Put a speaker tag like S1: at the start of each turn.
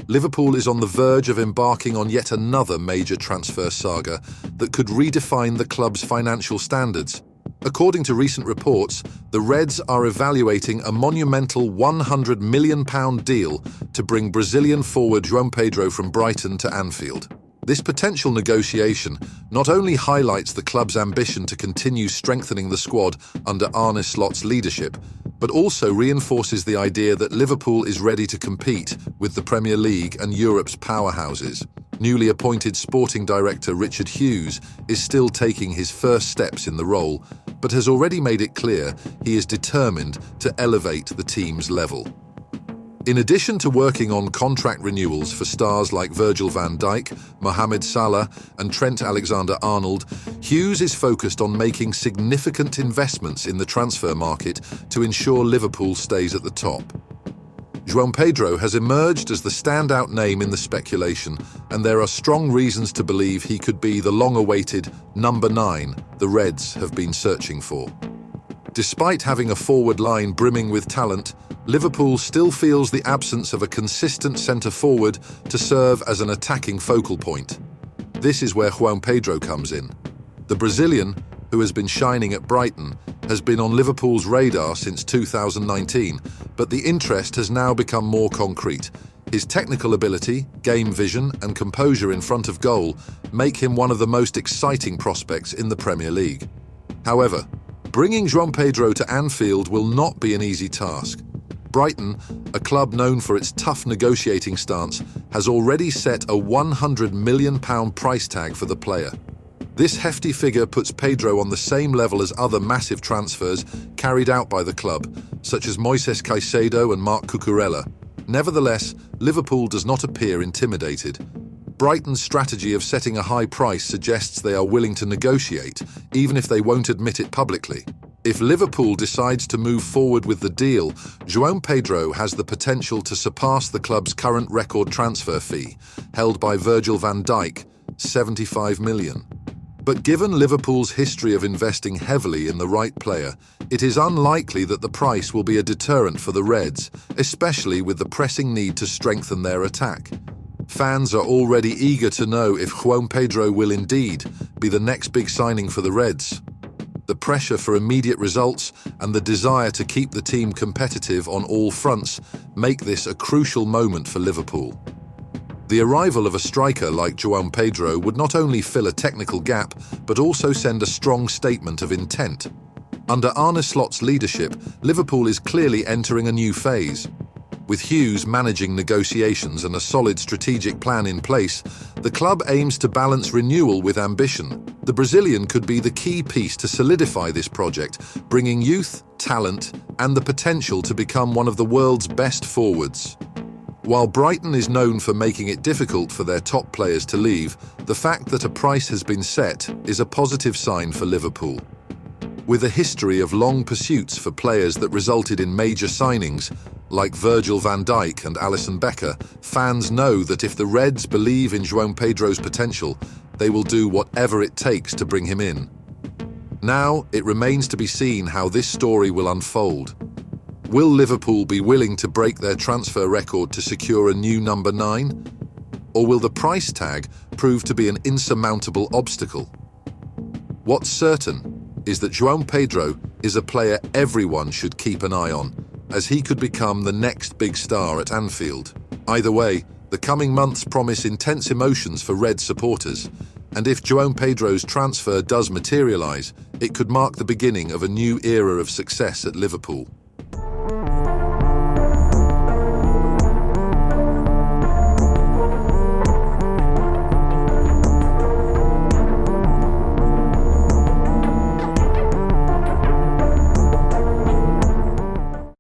S1: Liverpool is on the verge of embarking on yet another major transfer saga that could redefine the club's financial standards. According to recent reports, the Reds are evaluating a monumental £100 million deal to bring Brazilian forward João Pedro from Brighton to Anfield. This potential negotiation not only highlights the club's ambition to continue strengthening the squad under Arne Slot's leadership, but also reinforces the idea that Liverpool is ready to compete with the Premier League and Europe's powerhouses. Newly appointed sporting director Richard Hughes is still taking his first steps in the role, but has already made it clear he is determined to elevate the team's level. In addition to working on contract renewals for stars like Virgil van Dijk, Mohamed Salah and Trent Alexander-Arnold, Hughes is focused on making significant investments in the transfer market to ensure Liverpool stays at the top. João Pedro has emerged as the standout name in the speculation, and there are strong reasons to believe he could be the long-awaited number 9 the Reds have been searching for. Despite having a forward line brimming with talent, Liverpool still feels the absence of a consistent centre-forward to serve as an attacking focal point. This is where João Pedro comes in. The Brazilian, who has been shining at Brighton, has been on Liverpool's radar since 2019, but the interest has now become more concrete. His technical ability, game vision and composure in front of goal make him one of the most exciting prospects in the Premier League. However, bringing João Pedro to Anfield will not be an easy task. Brighton, a club known for its tough negotiating stance, has already set a £100 million price tag for the player. This hefty figure puts Pedro on the same level as other massive transfers carried out by the club, such as Moises Caicedo and Marc Cucurella. Nevertheless, Liverpool does not appear intimidated. Brighton's strategy of setting a high price suggests they are willing to negotiate, even if they won't admit it publicly. If Liverpool decides to move forward with the deal, João Pedro has the potential to surpass the club's current record transfer fee, held by Virgil van Dijk, £75 million. But given Liverpool's history of investing heavily in the right player, it is unlikely that the price will be a deterrent for the Reds, especially with the pressing need to strengthen their attack. Fans are already eager to know if João Pedro will indeed be the next big signing for the Reds. The pressure for immediate results and the desire to keep the team competitive on all fronts make this a crucial moment for Liverpool. The arrival of a striker like João Pedro would not only fill a technical gap, but also send a strong statement of intent. Under Arne Slot's leadership, Liverpool is clearly entering a new phase. With Hughes managing negotiations and a solid strategic plan in place, the club aims to balance renewal with ambition. The Brazilian could be the key piece to solidify this project, bringing youth, talent, and the potential to become one of the world's best forwards. While Brighton is known for making it difficult for their top players to leave, the fact that a price has been set is a positive sign for Liverpool. With a history of long pursuits for players that resulted in major signings, like Virgil van Dijk and Alisson Becker, fans know that if the Reds believe in João Pedro's potential, they will do whatever it takes to bring him in. Now, it remains to be seen how this story will unfold. Will Liverpool be willing to break their transfer record to secure a new number 9? Or will the price tag prove to be an insurmountable obstacle? What's certain is that João Pedro is a player everyone should keep an eye on, as he could become the next big star at Anfield. Either way, the coming months promise intense emotions for Red supporters, and if João Pedro's transfer does materialise, it could mark the beginning of a new era of success at Liverpool.